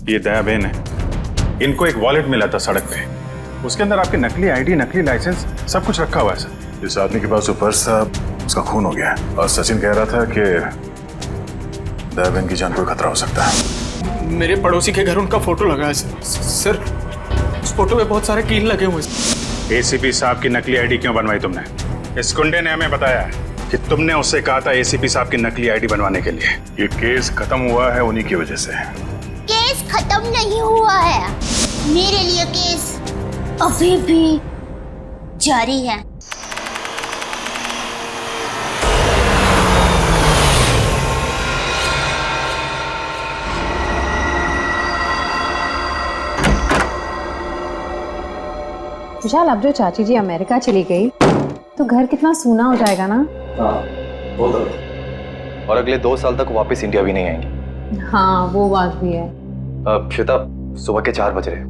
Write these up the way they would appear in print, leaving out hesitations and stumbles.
ये दया बहन है, इनको एक वॉलेट मिला था सड़क पे, उसके अंदर आपकी नकली आईडी, नकली लाइसेंस सब कुछ रखा हुआ है सर। इस आदमी के पास पर्स था, उसका खून हो गया है और सचिन कह रहा था कि दया बहन की जान को खतरा हो सकता है। मेरे पड़ोसी के घर उनका फोटो लगा है सर। उस फोटो पे बहुत सारे कील लगे हुए हैं। एसीपी साहब की नकली आईडी क्यों बनवाई तुमने? इस गुंडे ने हमें बताया कि तुमने उससे कहा था एसीपी साहब की नकली आईडी बनवाने के लिए। ये केस खत्म हुआ है उन्हीं की वजह से। केस खत्म नहीं हुआ है, मेरे लिए केस अभी भी जारी है। विशाल, अब जो चाची जी अमेरिका चली गई तो घर कितना सूना हो जाएगा ना। हाँ, वो तो। और अगले 2 साल तक वापस इंडिया भी नहीं आएंगी। हाँ, वो बात भी है। श्वेता, सुबह के 4 बज रहे,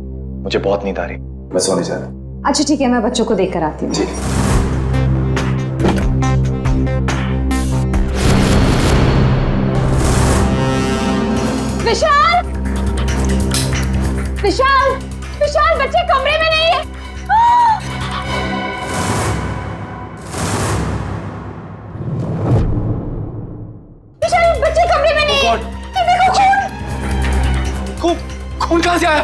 मुझे बहुत नींद आ रही, मैं सोने जा रहा। अच्छा ठीक है, मैं बच्चों को देख कर आती हूँ। विशाल, विशाल, विशाल, बच्चे कमरे में नहीं है। विशाल, बच्चे कमरे में नहीं है। देखो खून। खून कहाँ से आया?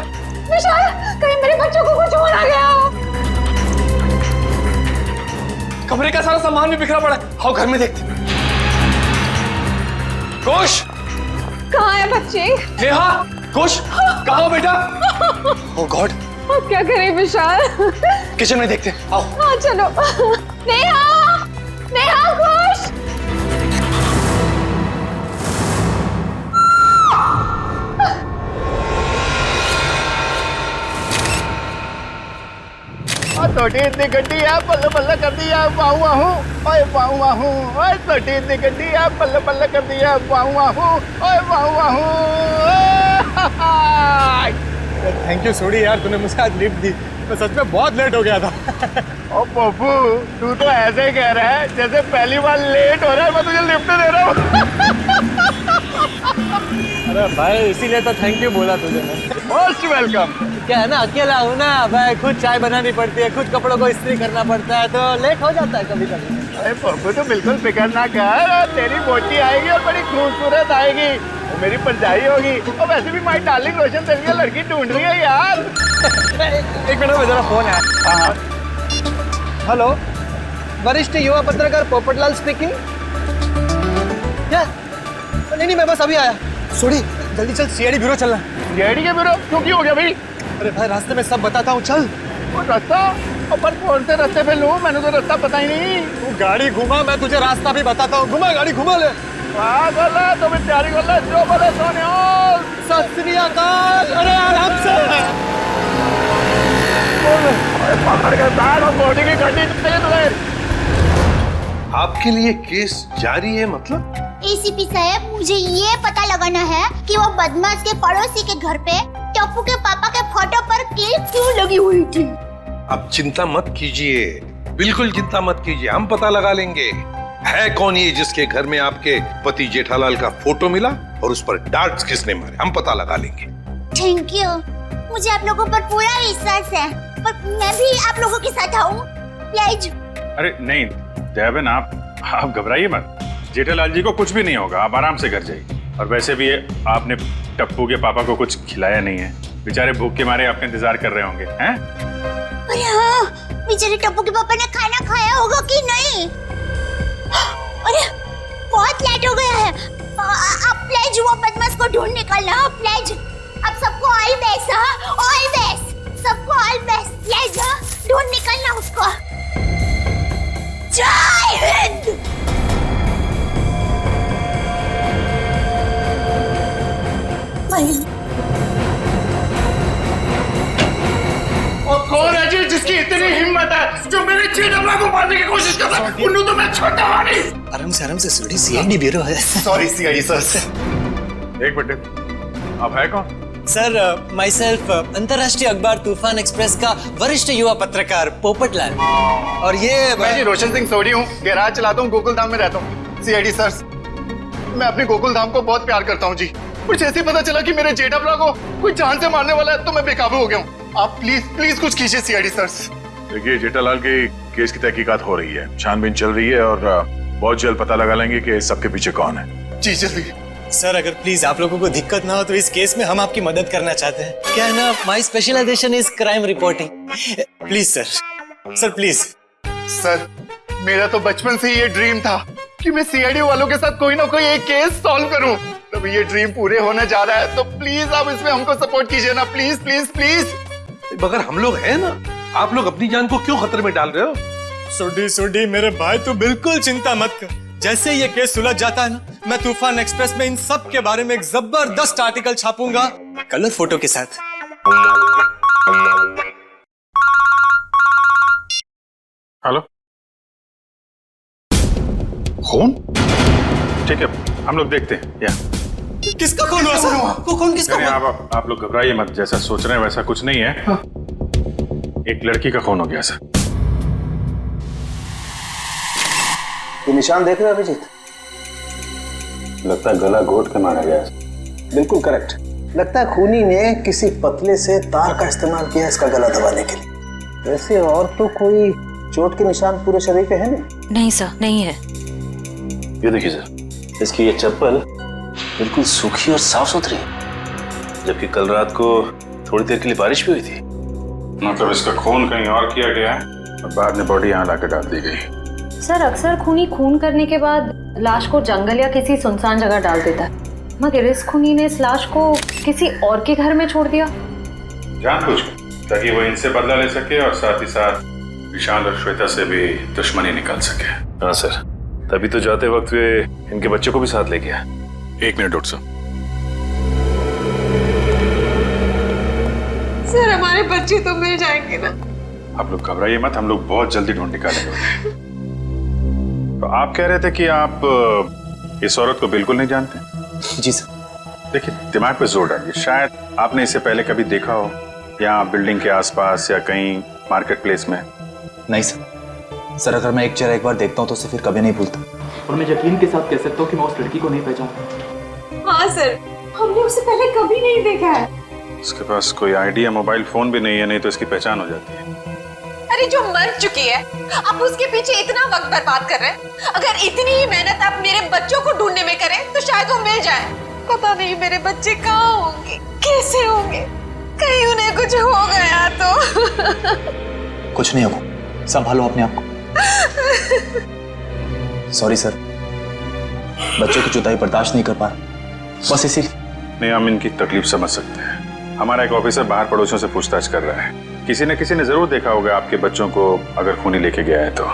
विशाल, कहीं मेरे बच्चों को कुछ हो ना गया हो। कमरे का सारा सामान भी बिखरा पड़ा है। आओ घर में देखते। घोष, कहाँ है बच्चे? नेहा, घोष, कहाँ हो बेटा? ओह गॉड, अब क्या करें विशाल? किचन में देखते हैं। आओ। हाँ चलो। नेहा, नेहा, घोष। छोटी इतनी गड्डी है, बल्ले बल्ले कर दिया, वाहू वाहू, ओए वाहू वाहू, ओए छोटी इतनी गड्डी है, बल्ले बल्ले कर दिया, वाहू वाहू, ओए वाहू वाहू। थैंक यू सोडी यार, तूने मुझे आज लिफ्ट दी। मैं सच में बहुत लेट हो गया था। ओ पप्पू, तू तो ऐसे ही कह रहा है जैसे पहली बार लेट हो रहा है मैं तुझे लिफ्ट दे रहा हूँ। अरे भाई, इसीलिए तो थैंक यू बोला तुझे मैं। Most welcome. क्या है ना, अकेला हूँ ना भाई, खुद चाय बनानी पड़ती है, खुद कपड़ों को इस्त्री करना पड़ता है, तो लेट हो जाता है कभी कभी। अरे पप्पू, तो बिल्कुल फिक्र ना कर, तेरी बोटी आएगी और बड़ी खूबसूरत आएगी, वो मेरी परछाई होगी। और वैसे भी माय डार्लिंग रोशन तेरे लिए लड़की ढूंढ रही है यार। एक मिनट में जरा फोन है। हाँ, हेलो, वरिष्ठ युवा पत्रकार पोपटलाल स्पीकिंग। क्या? नहीं, मैं बस अभी आया। सोडी, जल्दी चल, सीआईडी ब्यूरो चलना। सीआईडी के ब्यूरो? क्यों, की हो गया भाई? अरे भाई, रास्ते में सब बताता हूँ, चल। वो रास्ता अपन कौन से रास्ते पे लूं? मैंने तो रास्ता पता ही नहीं। तू गाड़ी घुमा, मैं तुझे रास्ता भी बताता हूँ। घुमा, गाड़ी घुमा ले। पागल है, तो मैं तैयारी कर ले, जो बोले सोने। सत श्री अकाल। अरे आराम से। पकड़ के बैठ और बॉडी की गड्डी चाहिए तुझे। आपके लिए केस जारी है मतलब? एसीपी साहब, मुझे ये पता लगाना है कि वो बदमाश के पड़ोसी के घर पे टप्पू के पापा के फोटो पर कील क्यों लगी हुई थी। अब चिंता मत कीजिए, बिल्कुल चिंता मत कीजिए, हम पता लगा लेंगे है कौन ये जिसके घर में आपके पति जेठालाल का फोटो मिला और उस पर डार्ट्स किसने मारे, हम पता लगा लेंगे। थैंक यू, मुझे आप लोगों पर पूरा विश्वास है, पर मैं भी आप लोगों के साथ आऊं प्लीज। अरे नहीं दयाबेन, आप घबराइए मत, जेठालाल जी को कुछ भी नहीं होगा, आप आराम से घर जाइए। और वैसे भी आपने टप्पू के पापा को कुछ खिलाया नहीं है, बेचारे भूख के मारे आपका इंतजार कर रहे होंगे हैं? अरे हाँ, बेचारे टप्पू के पापा ने खाना खाया होगा कि नहीं? अरे बहुत लेट हो गया है, आप प्लीज वो बदमाश को ढूंढ निकलना प्लीज। आप सबको ऑल बेस्ट, हाँ ऑल बेस्ट, सबको ऑल बेस्ट प्लीज, हाँ ढूंढ निकलना उसको। जय हिंद। और कौन है जी जिसकी इतनी हिम्मत है जो मेरे जेठालाल को मारने की कोशिश कर रहा है? उन्होंने तो मैं छोटा नहीं। आराम से सोडी, सीआईडी ब्यूरो है। Sorry CID sir. एक मिनट, आप है कौन? सर, माई सेल्फ अंतर्राष्ट्रीय अखबार तूफान एक्सप्रेस का वरिष्ठ युवा पत्रकार पोपटलाल। और ये मैं जी रोशन सिंह सोडी हूँ, गैराज चलाता हूँ, गोकुल धाम में रहता हूँ। सीआईडी सर, मैं अपने गोकुल धाम को बहुत प्यार करता हूँ जी। और जैसे ही पता चला कि मेरे जेठाभरा को कोई जान से मारने वाला है तो मैं बेकाबू हो गया हूँ। आप प्लीज प्लीज कुछ कीजिए सीआईडी सर। देखिए, जेठालाल के केस की तहकीकात हो रही है, छानबीन चल रही है और बहुत जल्द पता लगा लेंगे कि सबके पीछे कौन है। जी जल्दी। सर अगर प्लीज आप लोगों को दिक्कत ना हो तो इस केस में हम आपकी मदद करना चाहते हैं। क्या है ना, my specialisation is crime reporting. Please sir please. Sir मेरा तो बचपन से ये ड्रीम था कि मैं सीआईडी वालों के साथ कोई ना कोई एक केस सॉल्व करूं। तब ये ड्रीम पूरे होने जा रहा है, तो प्लीज आप इसमें हमको सपोर्ट कीजिए ना, प्लीज प्लीज प्लीज। मगर हम लोग हैं ना, आप लोग अपनी जान को क्यों खतरे में डाल रहे हो? सुडी मेरे भाई, तू बिल्कुल चिंता मत कर। जैसे ये केस सुलझ जाता है ना, मैं तूफान एक्सप्रेस में इन सब के बारे में एक जबरदस्त आर्टिकल छापूंगा कलर फोटो के साथ। हेलो, खून? ठीक है, हम लोग देखते हैं। या किसका खून हुआ सर? कौन किसका नहीं, हुआ? आप लोग घबराइए मत, जैसा सोच रहे हैं वैसा कुछ नहीं है। हाँ। एक लड़की का खून हो गया सर। ये निशान देख रहे हो अभिजीत? लगता है गला घोट के मारा गया है। बिल्कुल करेक्ट। लगता है खूनी ने किसी पतले से तार का इस्तेमाल किया इसका गला दबाने के लिए। वैसे और तो कोई चोट के निशान पूरे शरीर पे है नहीं? नहीं सर, नहीं है। ये देखिए सर, इसकी ये चप्पल बिल्कुल सूखी और साफ सुथरी है, जबकि कल रात को थोड़ी देर के लिए बारिश भी हुई थी। मतलब इसका खून कहीं और किया गया है और बाद में बॉडी यहाँ लाकर डाल दी गई। सर अक्सर खूनी खून करने के बाद लाश को जंगल या किसी सुनसान जगह डाल देता है, मगर इस खूनी ने इस लाश को किसी और के घर में छोड़ दिया जानबूझकर, ताकि वो इनसे बदला ले सके और साथ ही साथ विशाल और श्वेता से भी दुश्मनी निकल सके। हाँ सर, तभी तो जाते वक्त वे इनके बच्चे को भी साथ ले गया। 1 मिनट डॉक्टर साहब। सर हमारे बच्चे तो मिल जाएंगे ना? आप लोग घबराइए मत, हम लोग बहुत जल्दी ढूंढ निकालेंगे। तो आप कह रहे थे कि आप इस औरत को बिल्कुल नहीं जानते? जी सर। देखिए, दिमाग पे जोर डालिए, शायद आपने इसे पहले कभी देखा हो, या बिल्डिंग के आसपास या कहीं मार्केट प्लेस में। नहीं सर, अगर मैं एक चेहरा एक बार देखता हूँ तो उसे फिर कभी नहीं भूलता। और मैं यकीन के साथ कह सकता हूँ कि मैं उस लड़की को नहीं पहचानता। हाँ सर, हमने उसे पहले कभी नहीं देखा है। इसके पास कोई आईडी या मोबाइल फोन भी नहीं है, नहीं तो इसकी पहचान हो जाती है। अरे जो मर चुकी है, आप उसके पीछे इतना वक्त बर्बाद कर रहे हैं। अगर इतनी ही मेहनत आप मेरे बच्चों को ढूंढने में करें तो शायद वो मिल जाए। पता नहीं मेरे बच्चे कहाँ होंगे, कैसे होंगे, कहीं उन्हें कुछ हो गया तो। कुछ नहीं होगा, संभालो अपने आप को। सॉरी सर, बच्चों की जुदाई बर्दाश्त नहीं कर पा रहा, बस इसीलिए। नहीं, हम इनकी तकलीफ समझ सकते हैं। हमारा एक ऑफिसर बाहर पड़ोसियों से पूछताछ कर रहा है। किसी न किसी ने जरूर देखा होगा आपके बच्चों को, अगर खूनी लेके गया है तो।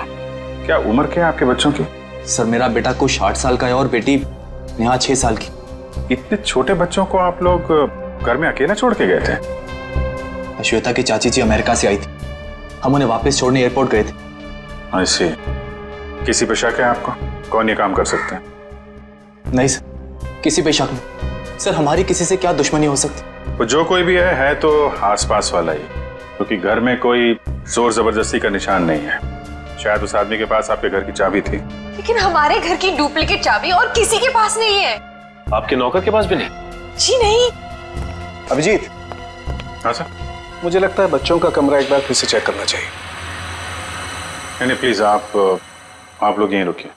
क्या उम्र क्या है आपके बच्चों की? सर मेरा बेटा कुछ 8 साल का है और बेटी नेहा 6 साल की। इतने छोटे बच्चों को आप लोग घर में अकेला छोड़ के गए थे? श्वेता की चाची जी अमेरिका से आई थी, हम उन्हें वापस छोड़ने एयरपोर्ट गए थे। ऐसे किसी पे शक है आपको? कौन ये काम कर सकते हैं? नहीं सर, किसी पे शक नहीं। सर हमारी किसी से क्या दुश्मनी हो सकती? तो जो कोई भी है तो आसपास वाला ही, क्योंकि घर में कोई जोर जबरदस्ती का निशान नहीं है। शायद उस आदमी के पास आपके घर की चाबी थी। लेकिन हमारे घर की डुप्लीकेट चाबी और किसी के पास नहीं है। आपके नौकर के पास भी नहीं? जी नहीं। अभिजीत। हाँ सर। मुझे लगता है बच्चों का कमरा एक बार फिर से चेक करना चाहिए। नहीं प्लीज, आप लोग यहीं रुकिए।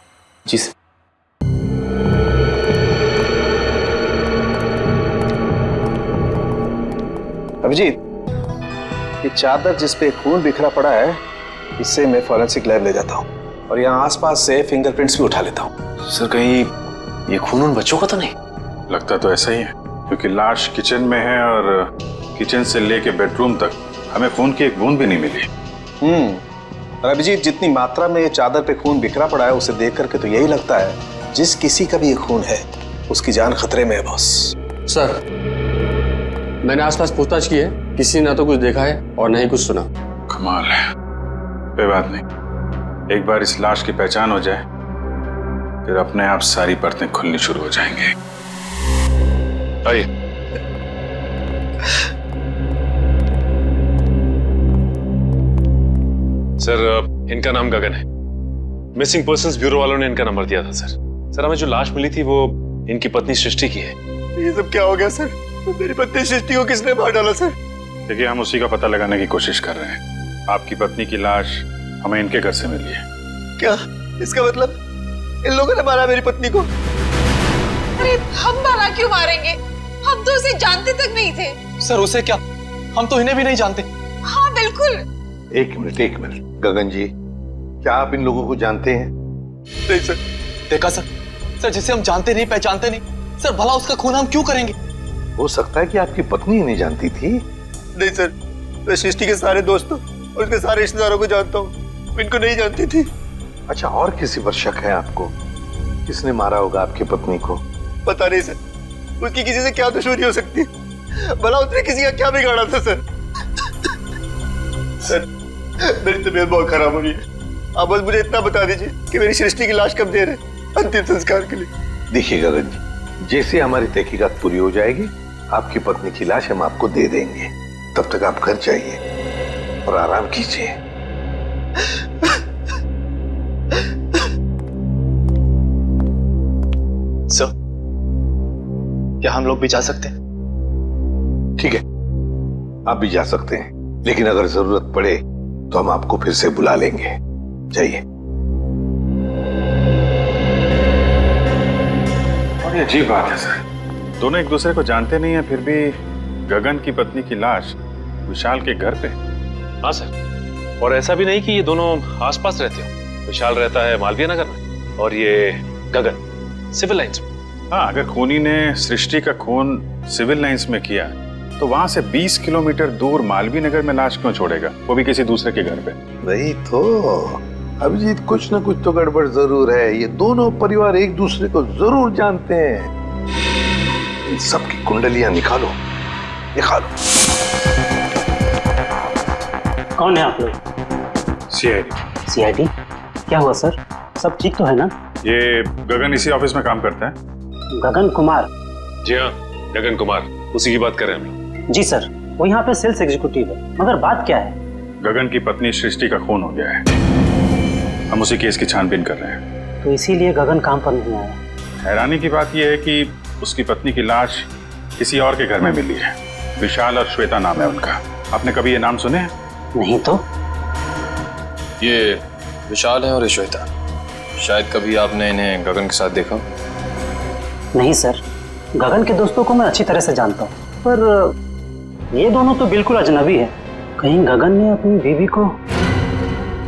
जी सर। अभिजीत, ये चादर जिस पे खून बिखरा पड़ा है, इससे मैं फॉरेंसिक लैब ले जाता हूँ और यहाँ आसपास से फिंगरप्रिंट्स भी उठा लेता हूँ। सर कहीं ये खून उन बच्चों का तो नहीं? लगता तो ऐसा ही है, क्योंकि लाश किचन में है और किचन से लेके बेडरूम तक हमें खून की एक बूंद भी नहीं मिली। और अभिजीत, जितनी मात्रा में ये चादर पे खून बिखरा पड़ा है उसे देख करके तो यही लगता है जिस किसी का भी ये खून है उसकी जान खतरे में है बॉस। सर मैंने आसपास पूछताछ की है, किसी ने ना तो कुछ देखा है और ना ही कुछ सुना। कमाल है। कोई बात नहीं, एक बार इस लाश की पहचान हो जाए फिर अपने आप सारी परतें खुलनी शुरू हो जाएंगी। आइए। सर इनका नाम गगन है। मिसिंग पर्संस ब्यूरो वालों ने इनका नंबर दिया था सर। सर हमें जो लाश मिली थी वो इनकी पत्नी सृष्टि की है। ये सब क्या हो गया सर? मेरी पत्नी सृष्टि को किसने मार डाला सर? देखिए, हम उसी का पता लगाने की कोशिश कर रहे हैं। आपकी पत्नी की लाश हमें इनके घर से मिली है। क्या इसका मतलब इन लोगों ने मारा मेरी पत्नी को? अरे हम भला क्यों मारेंगे? हम तो उसे जानते तक नहीं थे। सर उसे क्या, हम तो इन्हें भी नहीं जानते। हाँ बिल्कुल। एक मिनट गगन जी, क्या आप इन लोगों को जानते हैं? नहीं सर। देखा सर जिसे हम जानते नहीं पहचानते नहीं सर, भला उसका खून हम क्यों करेंगे? हो सकता है कि आपकी पत्नी ही नहीं जानती थी। नहीं सर, मैं सृष्टि के सारे दोस्तों और उसके सारे रिश्तेदारों को जानता हूँ, इनको नहीं जानती थी। अच्छा, और किसी पर शक है आपको? किसने मारा होगा आपकी पत्नी को? पता नहीं सर, उसकी किसी से क्या दुश्मनी हो सकती है? भला उसने किसी का क्या बिगाड़ा था सर? सर मेरी तबीयत बहुत खराब हो रही है, आप बस मुझे इतना बता दीजिए कि मेरी सृष्टि की लाश कब दे रहे अंतिम संस्कार के लिए। देखिए गगन जी, जैसे हमारी तहकीकात पूरी हो जाएगी, आपकी पत्नी की लाश हम आपको दे देंगे। तब तक आप घर जाइए और आराम कीजिए। सर, क्या हम लोग भी जा सकते हैं? ठीक है, आप भी जा सकते हैं, लेकिन अगर जरूरत पड़े तो हम आपको फिर से बुला लेंगे। जाइए। और ये अजीब बात है सर, दोनों एक दूसरे को जानते नहीं है, फिर भी गगन की पत्नी की लाश विशाल के घर पे। हाँ सर, और ऐसा भी नहीं कि ये दोनों आसपास रहते हो। विशाल रहता है मालवीय नगर में और ये गगन सिविल लाइंस में। हाँ, अगर खूनी ने सृष्टि का खून सिविल लाइंस में किया तो वहां से 20 किलोमीटर दूर मालवीय नगर में लाश क्यों छोड़ेगा, वो भी किसी दूसरे के घर पे? वही तो अभिजीत, कुछ ना कुछ तो गड़बड़ जरूर है। ये दोनों परिवार एक दूसरे को जरूर जानते हैं। इन सबकी कुंडलियां निकालो। कौन है आप लोग? सीआईडी। क्या हुआ सर? सब ठीक तो है ना? ये गगन इसी ऑफिस में काम करता है। गगन कुमार? जी हाँ, गगन कुमार, उसी की बात कर रहे हैं हम लोग। जी सर, वो यहाँ पे सेल्स एग्जीक्यूटिव है। मगर बात क्या है? गगन की पत्नी सृष्टि का खून हो गया है, हम उसी केस की छानबीन कर रहे हैं। तो इसीलिए गगन काम पर नहीं आया। हैरानी की बात यह है कि उसकी पत्नी की लाश किसी और के घर में मिली है। विशाल और श्वेता नाम है उनका। आपने कभी ये नाम सुने हैं? नहीं तो। ये विशाल है और ये श्वेता। शायद कभी आपने इन्हें गगन के साथ देखा? नहीं सर, गगन के दोस्तों को मैं अच्छी तरह से जानता हूँ, पर ये दोनों तो बिल्कुल अजनबी है। कहीं गगन ने अपनी बीवी को...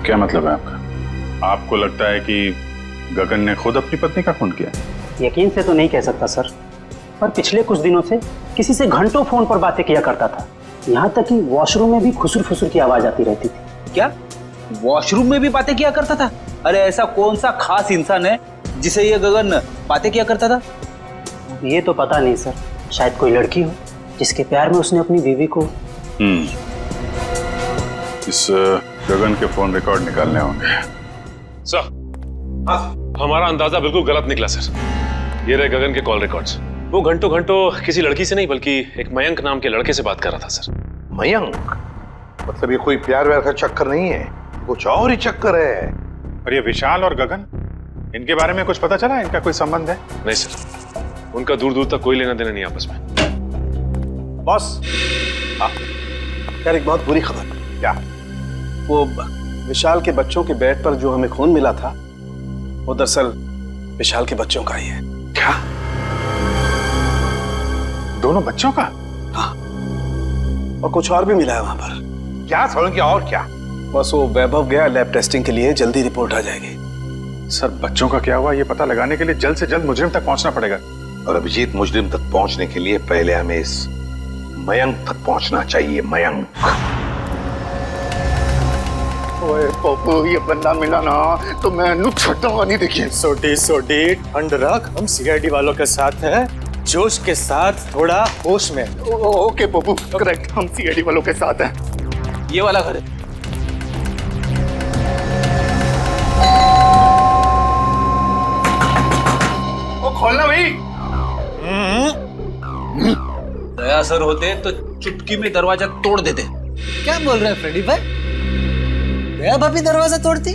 क्या मतलब है आपका? आपको लगता है कि गगन ने खुद अपनी पत्नी का खून किया? यकीन से तो नहीं कह सकता सर, पर पिछले कुछ दिनों से किसी से घंटों फोन पर बातें किया करता था। यहाँ तक कि वॉशरूम में भी खुसुर फुसुर की आवाज आती रहती थी। क्या वॉशरूम में भी बातें किया करता था? अरे ऐसा कौन सा खास इंसान है जिसे ये गगन बातें किया करता था? ये तो पता नहीं सर, शायद कोई लड़की हो जिसके प्यार में उसने अपनी बीवी को... इस गगन के फोन रिकॉर्ड निकालने होंगे। सर, हमारा अंदाजा बिल्कुल गलत निकला सर। ये रहे गगन के कॉल रिकॉर्ड्स। वो घंटों घंटों किसी लड़की से नहीं बल्कि एक मयंक नाम के लड़के से बात कर रहा था सर। मयंक? मतलब ये कोई प्यार व्यार का चक्कर नहीं है, कुछ और ही चक्कर है। और ये विशाल और गगन, इनके बारे में कुछ पता चला? इनका कोई संबंध है? नहीं सर, उनका दूर दूर तक कोई लेना देना नहीं आपस में। बॉस, यार एक बहुत बुरी खबर। क्या? वो विशाल के बच्चों के बेड पर जो हमें खून मिला था, वो दरअसल विशाल के बच्चों का ही है। क्या? दोनों बच्चों का? हाँ, और कुछ और भी मिला है वहां पर। क्या समझ गया? और क्या? बस वो वैभव गया लैब टेस्टिंग के लिए, जल्दी रिपोर्ट आ जाएगी। सर, बच्चों का क्या हुआ ये पता लगाने के लिए जल्द से जल्द मुजरिम तक पहुंचना पड़ेगा। और अभिजीत, मुजरिम तक पहुंचने के लिए पहले हमें इस मयंक तक पहुंचना चाहिए। मयंक। ओए पप्पू, ये बंदा मिला ना तो मैं नु छूटूंगा नहीं। देखिए सोडी ठंड रख, हम सीआईडी वालों के साथ हैं, जोश के साथ, थोड़ा होश में। ओके पप्पू, करेक्ट, हम सीआईडी वालों के साथ हैं। ये वाला घर है। ओ खोलना भाई। दया सर होते तो चुटकी में दरवाजा तोड़ देते। क्या बोल रहे हैं फ्रेडी भाई? दया भाभी दरवाजा तोड़ती?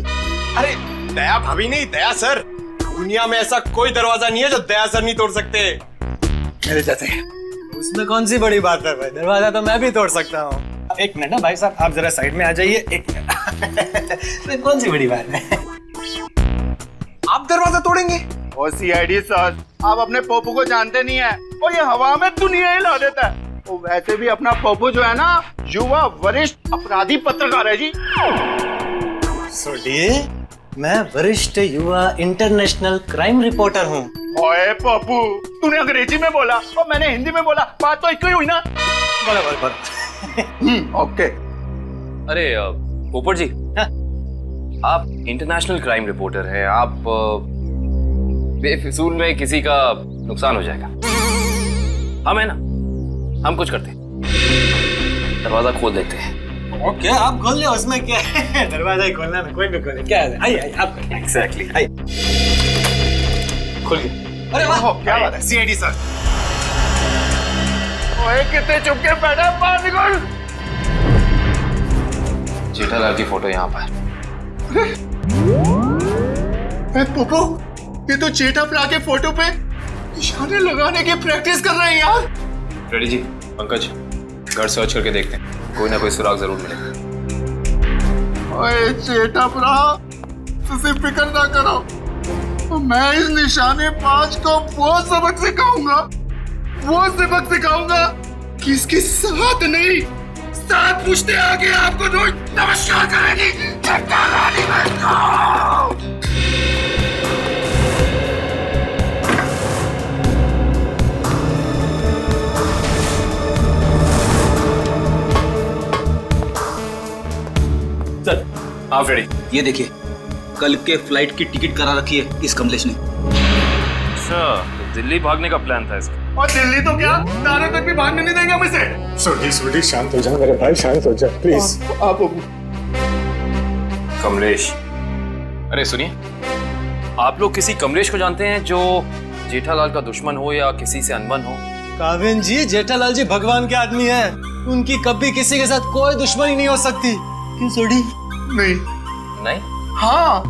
अरे दया भाभी नहीं, दया सर। दुनिया में ऐसा कोई दरवाजा नहीं है जो दया सर नहीं तोड़ सकते। मेरे चाचा उसमें कौन सी बड़ी बात है भाई, दरवाजा तो मैं भी तोड़ सकता हूँ। एक मिनट ना भाई साहब, आप जरा साइड में आ जाइए। एक मिनट कौन सी बड़ी बात है, आप दरवाजा तोड़ेंगे? ओ सीआईडी सर, आप अपने पप्पू को जानते नहीं है, और ये हवा में दुनिया हिला देता है। वो वैसे भी अपना पप्पू जो है ना, युवा वरिष्ठ अपराधी पत्रकार है जी। सोडिए, मैं वरिष्ठ युवा इंटरनेशनल क्राइम रिपोर्टर हूँ। ओए पप्पू, तूने अंग्रेजी में बोला और मैंने हिंदी में बोला, बात तो एक ही हुई ना। बोला ओके। अरे पोपट जी, आप इंटरनेशनल क्राइम रिपोर्टर हैं, आप बेफिजूल में किसी का नुकसान हो जाएगा। हम है ना, हम कुछ करते हैं, दरवाजा खोल देते हैं। ओके, आप खोल ले, उसमें क्या है, दरवाजा ही खोलना है, कोई भी खोले, क्या है? आइए आप एग्जैक्टली खोल गए। अरे वाह, क्या बात है सीआईडी सर। ओए कितने चुप के बैठा, बाहर निकल। जेठालाल की फोटो यहाँ पर। पप्पू, ये तो जेठालाल के फोटो पे निशाने लगाने की प्रैक्टिस कर रहे हैं यार। रेडी जी, पंकज घर सर्च करके देखते हैं, कोई ना कोई सुराग जरूर मिलेगा। ओए जेठालाल, तुझे फिक्र ना करो, तो मैं इस निशाने बाज को वो सबक सिखाऊंगा कि इसके साथ नहीं, साथ पूछते आगे आपको रोज नमस्कार करेगी। सर आप रेडी? ये देखिए, कल के फ्लाइट की टिकट करा रखी है इस कमलेश ने। अच्छा, दिल्ली भागने का प्लान था इसका। और दिल्ली तो क्या, तारे तक भी भागने नहीं देंगे हम इसे। सोडी शांत हो जा मेरे भाई, शांत हो जा प्लीज। आप कमलेश, अरे सुनिए, आप लोग किसी कमलेश को जानते हैं जो जेठालाल का दुश्मन हो या किसी से अनबन हो? काविन जी, जेठालाल जी भगवान के आदमी हैं, उनकी कभी किसी के साथ कोई दुश्मनी नहीं हो सकती। क्यों सोडी? नहीं? हाँ,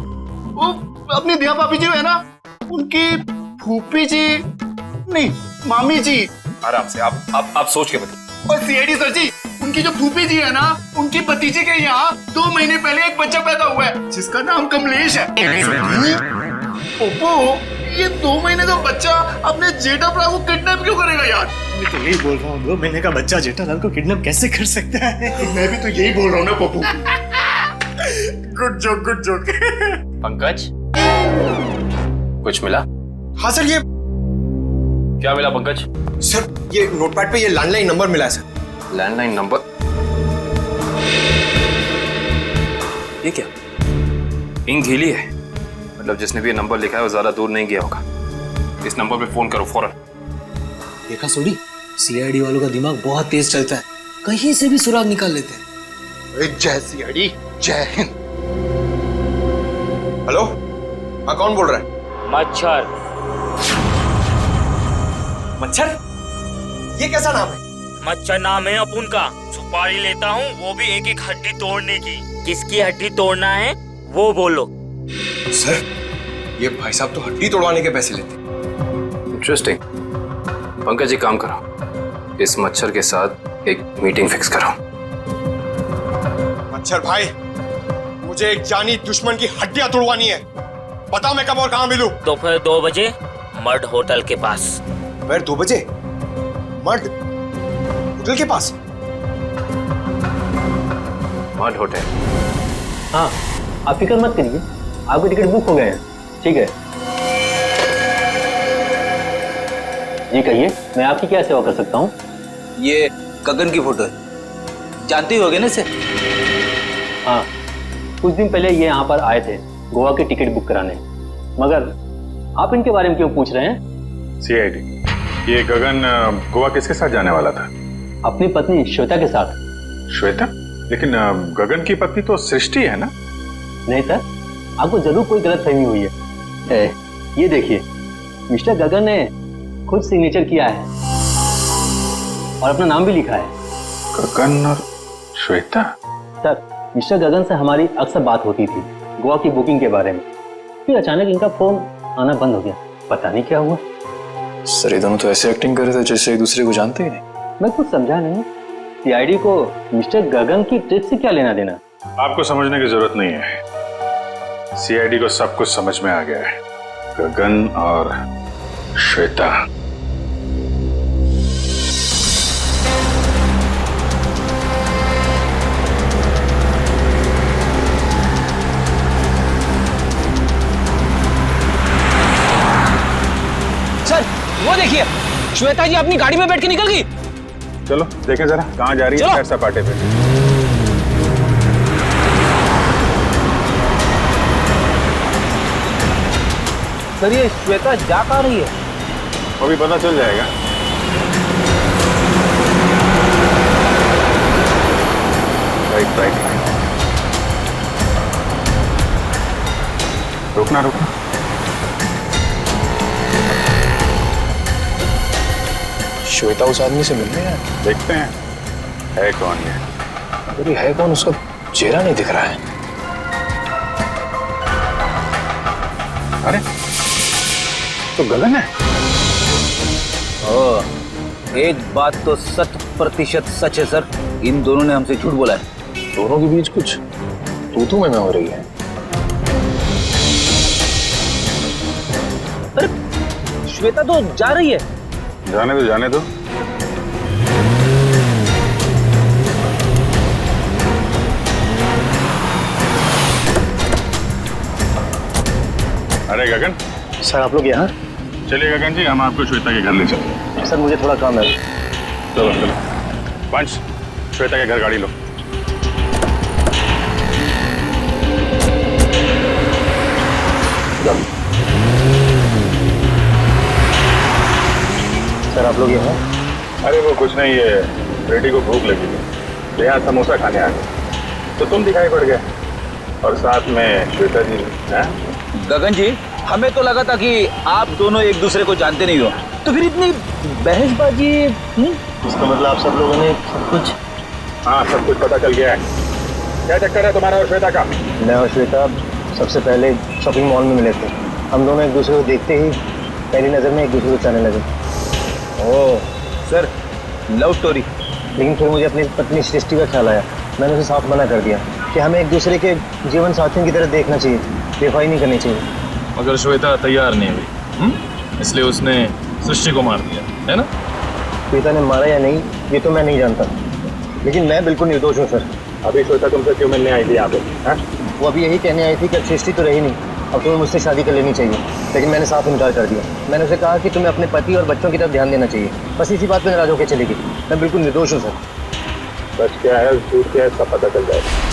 वो अपनी दिया भाभी जी है ना, उनकी फूफी जी नहीं, मामी जी। आराम से, आप सोच के बताइए। और सीआईडी सर जी, उनकी जो फूफी जी है ना, उनकी भतीजे के यहाँ 2 महीने पहले एक बच्चा पैदा हुआ है जिसका नाम कमलेश है। ओप्पो, ये 2 महीने का बच्चा अपने जेठालाल को किडनैप क्यों करेगा यार? मैं तो यही बोल रहा हूँ, 2 महीने का बच्चा जेठालाल को किडनैप कैसे कर सकता है? मैं भी तो यही बोल रहा हूँ ना पप्पू। Good joke. पंकज, कुछ मिला? हाँ सर, ये क्या मिला पंकज? सर, ये नोटपैड पे ये लैंडलाइन नंबर मिला है सर। Landline number? ये क्या, इंक गीली है, मतलब जिसने भी ये नंबर लिखा है वो ज्यादा दूर नहीं गया होगा। इस नंबर पे फोन करो फौरन। देखा सोडी, सीआईडी वालों का दिमाग बहुत तेज चलता है, कहीं से भी सुराग निकाल लेते हैं। जय सीआईडी, जय हिंद। हेलो, हाँ कौन बोल रहा है? मच्छर। ये कैसा नाम है? मच्छर नाम है अपुन का। सुपारी लेता हूँ, वो भी एक एक हड्डी तोड़ने की। किसकी हड्डी तोड़ना है वो बोलो। सर, ये भाई साहब तो हड्डी तोड़वाने के पैसे लेते। इंटरेस्टिंग। पंकज, एक काम करो, इस मच्छर के साथ एक मीटिंग फिक्स करो। मच्छर भाई, मुझे एक जानी दुश्मन की हड्डियां तोड़वानी है, बताओ मैं कब और कहाँ मिलूं? दोपहर 2 बजे मर्ड होटल के पास। दोपहर 2 बजे मर्ड होटल के पास? Mud hotel? हाँ, आप फिक्र मत करिए, आपके टिकट बुक हो गए हैं। ठीक है जी, कहिए मैं आपकी क्या सेवा कर सकता हूँ? ये गगन की फोटो है, जानते ही होगे ना इसे? हाँ, कुछ दिन पहले ये यहाँ पर आए थे गोवा की टिकट बुक कराने, मगर आप इनके बारे में क्यों पूछ रहे हैं? सीआईडी, ये गगन गोवा किसके साथ जाने वाला था? अपनी पत्नी श्वेता के साथ। श्वेता? लेकिन गगन की पत्नी तो सृष्टि है ना? नहीं सर, आपको जरूर कोई गलतफहमी हुई है। ये देखिए, मिस्टर गगन ने खुद सिग्नेचर किया है और अपना नाम भी लिखा है। गगन और श्वेता? सर, मिस्टर गगन से हमारी अक्सर बात होती थी गोवा की बुकिंग के बारे में, फिर अचानक इनका फोन आना बंद हो गया, पता नहीं क्या हुआ। सर ये दोनों तो ऐसे एक्टिंग कर रहे थे जैसे एक दूसरे को जानते ही नहीं। मैं कुछ समझा नहीं। सीआईडी को मिस्टर गगन की ट्रिप से क्या लेना देना? आपको समझने की जरूरत नहीं है, सीआईडी को सब कुछ समझ में आ गया है। गगन और श्वेता। सर वो देखिए, श्वेता जी अपनी गाड़ी में बैठ के निकल गई। चलो देखें जरा कहाँ जा रही है सैर सपाटे पे। सर ये श्वेता जा कहाँ रही है? वो भी पता चल जाएगा। राइट राइट राइट, रुकना रुकना। श्वेता उस आदमी से मिलने है, देखते हैं है कौन ये। अरे है कौन, उसका चेहरा नहीं दिख रहा है। अरे तो गगन है। एक बात तो 100% सच है सर, इन दोनों ने हमसे झूठ बोला है। दोनों के बीच कुछ तू में हो रही है। अरे श्वेता तो जा रही है। जाने दो जाने दो। अरे गगन। सर आप लोग यहाँ? चलिए गगन जी, हम आपको श्वेता के घर ले चलते हैं। सर मुझे थोड़ा काम है। चलो चलो पंच, श्वेता के घर गाड़ी लो। सर आप लोग यहाँ? अरे वो कुछ नहीं, ये बेटी को भूख लगी थी, यहाँ समोसा खाने आ गए तो तुम दिखाई पड़ गए, और साथ में श्वेता जी। गगन जी, हमें तो लगा था कि आप दोनों एक दूसरे को जानते नहीं हो, तो फिर इतनी बहसबाजी। इसका मतलब आप सब लोगों ने सब कुछ? हाँ सब कुछ पता चल गया है। क्या चक्कर है तुम्हारा और श्वेता का? मैं और श्वेता सबसे पहले शॉपिंग मॉल में मिले थे। हम दोनों एक दूसरे को देखते ही पहली नज़र में एक दूसरे को चाहने लगे। Oh sir, love story. लेकिन फिर मुझे अपनी पत्नी सृष्टि का ख्याल आया। मैंने उसे साफ मना कर दिया कि हमें एक दूसरे के जीवन साथियों की तरह देखना चाहिए, बेवफाई नहीं करनी चाहिए। मगर श्वेता तैयार नहीं हुई, इसलिए उसने सृष्टि को मार दिया, है ना? श्वेता ने मारा या नहीं ये तो मैं नहीं जानता, लेकिन मैं बिल्कुल निर्दोष हूँ सर। अभी श्वेता तुमसे क्यों मिलने आई थी यहाँ पे? वो अभी यही कहने आई थी कि अब सृष्टि तो रही नहीं, अब तुम्हें मुझसे शादी कर लेनी चाहिए। लेकिन मैंने साफ इनकार कर दिया। मैंने उसे कहा कि तुम्हें अपने पति और बच्चों की तरफ ध्यान देना चाहिए। बस इसी बात पे नाराज होकर चली गई। मैं बिल्कुल निर्दोष हूँ सर। सच क्या है झूठ क्या है सब पता चल जाएगा।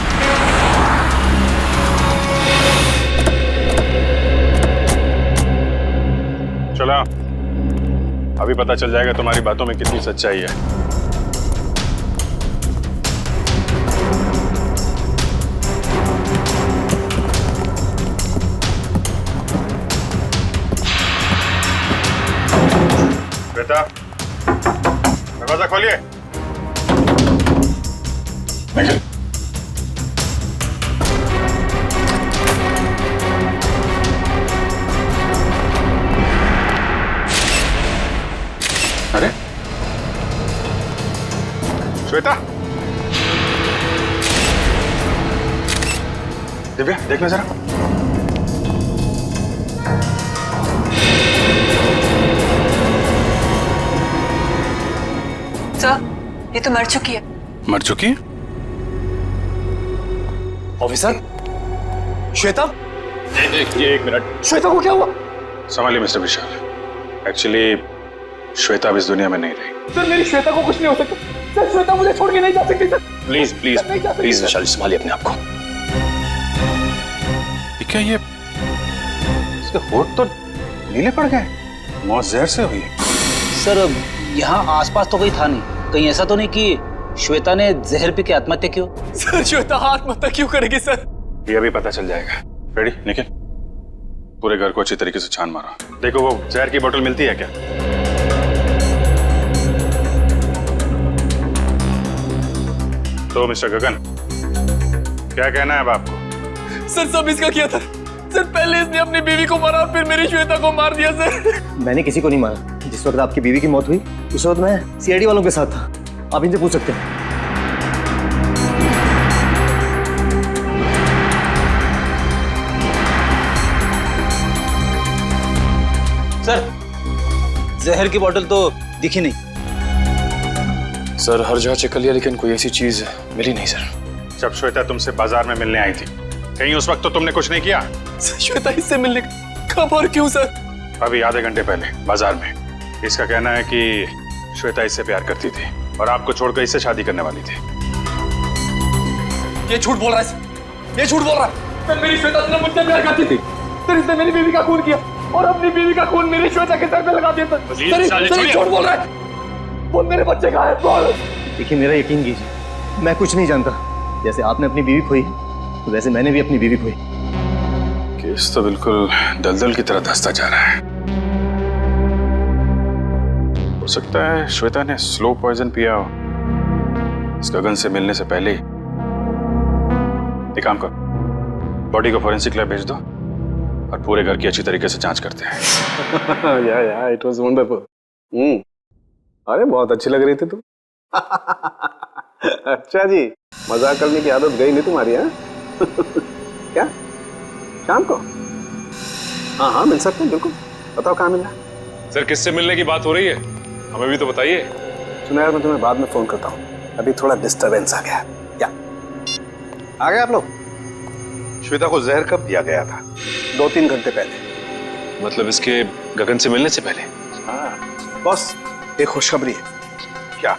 चलो अभी पता चल जाएगा तुम्हारी बातों में कितनी सच्चाई है। बेटा दरवाजा खोलिए। अरे श्वेता, दिव्या देख लो जरा। सर ये तो मर चुकी है। मर चुकी है? ऑफिसर, श्वेता? एक मिनट। श्वेता को क्या हुआ? संभालिए मिस्टर विशाल। एक्चुअली श्वेता अब इस दुनिया में नहीं रही। सर मेरी श्वेता को कुछ नहीं हो सकता। सर श्वेता मुझे छोड़ के नहीं जा सकती सर। प्लीज प्लीज प्लीज विशाल, संभालिए अपने आप को। क्या ये इसके होठ तो नीले पड़ गए? मौत जहर से हुई? सर यहाँ आसपास तो कोई था नहीं, कहीं ऐसा तो नहीं कि श्वेता ने जहर पी के आत्महत्या की हो? सर श्वेता आत्महत्या क्यों करेगी सर? ये अभी पता चल जाएगा। रेडी निखिल, पूरे घर को अच्छी तरीके से छान मारो। देखो वो जहर की बोतल मिलती है क्या? तो मिस्टर गगन क्या कहना है अब आपको? सर सब इसका किया था सर। पहले इसने अपनी बीवी को मारा, फिर मेरी श्वेता को मार दिया सर। मैंने किसी को नहीं मारा। जिस जिस वक्त आपकी बीवी की मौत हुई उस वक्त मैं सीआईडी वालों के साथ था। आप इनसे पूछ सकते हैं। सर, जहर की बोतल तो दिखी नहीं। सर हर जगह चेक कर लिया लेकिन कोई ऐसी चीज मिली नहीं सर। जब श्वेता तुमसे बाजार में मिलने आई थी कहीं उस वक्त तो तुमने कुछ नहीं किया? श्वेता इससे मिलने कब और क्यों सर? अभी आधे घंटे पहले बाजार में। इसका कहना है कि श्वेता इससे प्यार करती थी और आपको छोड़कर इससे शादी करने वाली थी। ये झूठ बोल रहा है, ये झूठ बोल रहा है। मेरी श्वेता से मुझसे प्यार करती थी, फिर इसने मेरी बीवी का खून किया और अपनी बीवी का खून मेरी श्वेता के सर पे लगा दिया। सर झूठ बोल रहा है। वो मेरे बच्चे का है। बोल। देखिए मेरा यकीन कीजिए, मैं कुछ नहीं जानता। जैसे आपने अपनी बीवी खोई तो वैसे मैंने भी अपनी बीवी खोई। केस तो बिल्कुल दलदल की तरह धंसता जा रहा है। हो सकता है श्वेता ने स्लो पॉइजन पिया हो इस गगन से मिलने से पहले ही। एक काम करो, बॉडी को फॉरेंसिक लैब भेज दो और पूरे घर की अच्छी तरीके से जांच करते हैं। या इट वाज वंडरफुल। अरे बहुत अच्छी लग रही थी तुम। अच्छा जी, मजाक करने की आदत गई नहीं तुम्हारी? है क्या शाम को? हाँ हाँ मिल सकते हैं, बिल्कुल। बताओ कहाँ मिलना? सर किससे मिलने की बात हो रही है, हमें भी तो बताइए। सुनो यार, मैं तुम्हें बाद में फोन करता हूँ, अभी थोड़ा डिस्टरबेंस आ गया। क्या आ गए आप लोग? श्वेता को जहर कब दिया गया था? 2-3 घंटे पहले। मतलब इसके गगन से मिलने से पहले? हाँ बॉस, एक खुशखबरी है। क्या?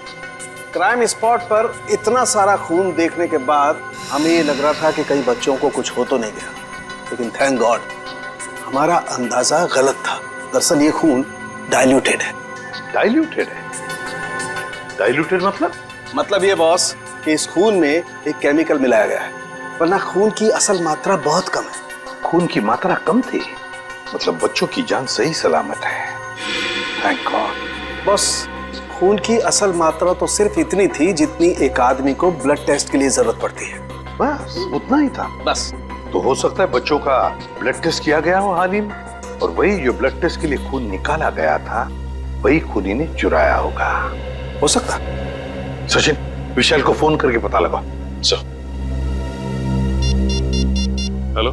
क्राइम स्पॉट पर इतना सारा खून देखने के बाद हमें ये लग रहा था कि कई बच्चों को कुछ हो तो नहीं गया, लेकिन थैंक गॉड हमारा अंदाजा गलत था। दरअसल ये खून डाइल्यूटेड है। डाइल्यूटेड है? डाइल्यूटेड मतलब ये बॉस कि इस खून में एक केमिकल मिलाया गया है, वरना खून की असल मात्रा बहुत कम है। खून की मात्रा कम थी, मतलब बच्चों की जान सही सलामत है। Thank God. बॉस खून की असल मात्रा तो सिर्फ इतनी थी जितनी एक आदमी को ब्लड टेस्ट के लिए जरूरत पड़ती है। बस उतना ही था? बस। तो हो सकता है बच्चों का ब्लड टेस्ट किया गया हो हाल ही में, और वही जो ब्लड टेस्ट के लिए खून निकाला गया था वही खूनी ने चुराया होगा। हो सकता। सचिन, विशाल को फोन करके पता लगाओ। सर। हेलो।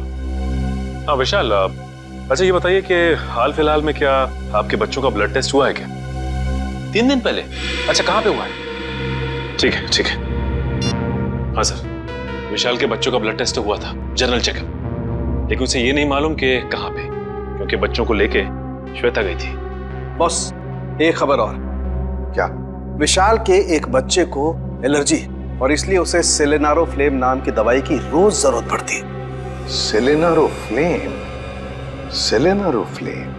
हाँ विशाल, अच्छा ये बताइए कि हाल फिलहाल में क्या आपके बच्चों का ब्लड टेस्ट हुआ है क्या? 3 दिन पहले? अच्छा कहाँ पे हुआ है? ठीक है ठीक है। हाँ सर, विशाल के बच्चों का ब्लड टेस्ट हुआ था, जनरल चेकअप, लेकिन उसे ये नहीं मालूम कि कहाँ पे, क्योंकि बच्चों को लेके श्वेता गई थी। बॉस एक खबर और। क्या? विशाल के एक बच्चे को एलर्जी और इसलिए उसे सेलेनारोफ्लेम नाम की दवाई की रोज जरूरत पड़ती है। सेलेनारोफ्लेम? सेलेनारोफ्लेम?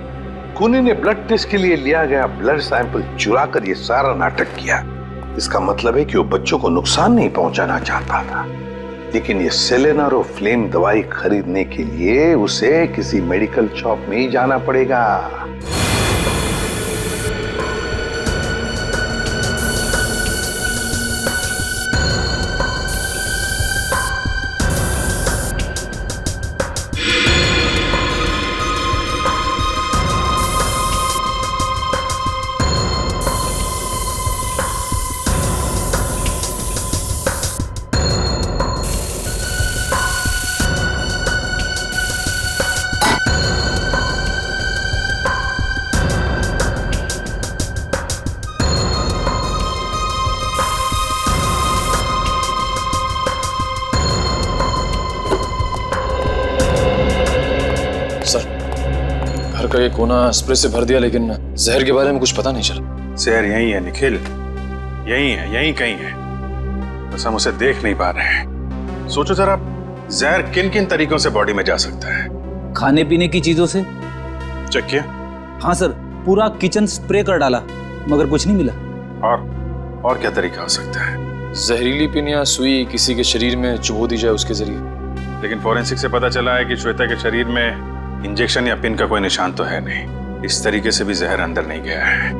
खूनी ने ब्लड टेस्ट के लिए लिया गया ब्लड सैंपल चुरा कर ये सारा नाटक किया। इसका मतलब है कि वो बच्चों को नुकसान नहीं पहुंचाना चाहता था, लेकिन ये सेलेनारोफ्लेम दवाई खरीदने के लिए उसे किसी मेडिकल शॉप में ही जाना पड़ेगा। घर का ये कोना स्प्रे से भर दिया, लेकिन जहर के बारे में कुछ पता नहीं चला। जहर यहीं है निखिल, यहीं है, यहीं कहीं है, बस हम उसे देख नहीं पा रहे हैं। सोचो जरा, जहर किन किन तरीकों से बॉडी में जा सकता है? खाने पीने की चीजों से। चेक किया? हाँ सर, पूरा किचन स्प्रे कर डाला मगर कुछ नहीं मिला। और क्या तरीका हो सकता है? जहरीली पिन या सुई किसी के शरीर में चुभो दी जाए उसके जरिए। लेकिन फॉरेंसिक से पता चला है कि श्वेता के शरीर में इंजेक्शन या पिन का कोई निशान तो है नहीं। इस तरीके से भी जहर अंदर नहीं गया है।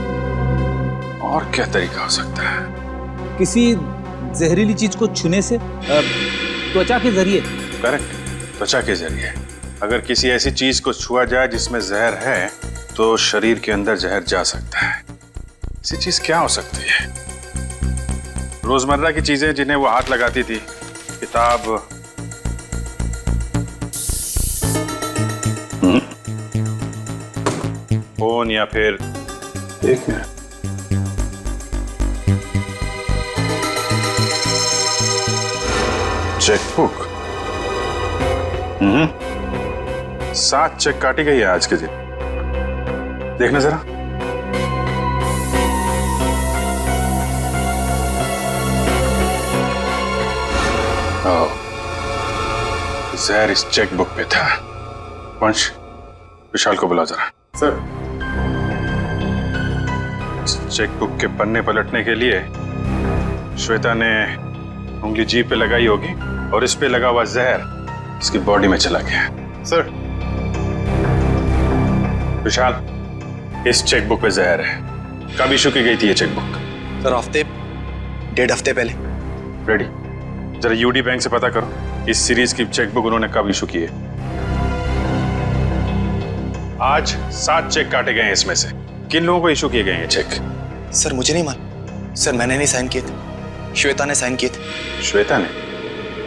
और क्या तरीका हो सकता है? किसी जहरीली चीज को छूने से, त्वचा के जरिए। करेक्ट, त्वचा के जरिए। अगर किसी ऐसी चीज को छुआ जाए जिसमें जहर है तो शरीर के अंदर जहर जा सकता है। ऐसी चीज क्या हो सकती है? रोजमर्रा की चीजें जिन्हें वो हाथ लगाती थी, किताब, फोन, या फिर एक मिनट, चेकबुक। 7 चेक काटी गई है आज के दिन। देखना जरा। जहर इस चेकबुक पे था। वंश, विशाल को बुला जरा। सर। चेकबुक के पन्ने पलटने के लिए श्वेता ने उंगली जीभ पे लगाई होगी और इस पे लगा हुआ जहर इसकी बॉडी में चला गया। सर। विशाल, इस चेकबुक पे जहर है। कब इशू की गई थी ये चेकबुक? सर, 1.5 हफ्ते पहले। रेडी? जरा यूडी बैंक से पता करो इस सीरीज की चेकबुक उन्होंने कब इशू की है। आज 7 चेक काटे गए हैं इसमें से। किन लोगों को इशू किए गए हैं चेक? सर, मुझे नहीं मालूम। सर, मैंने नहीं साइन किए थे, श्वेता ने साइन किए थे। श्वेता ने?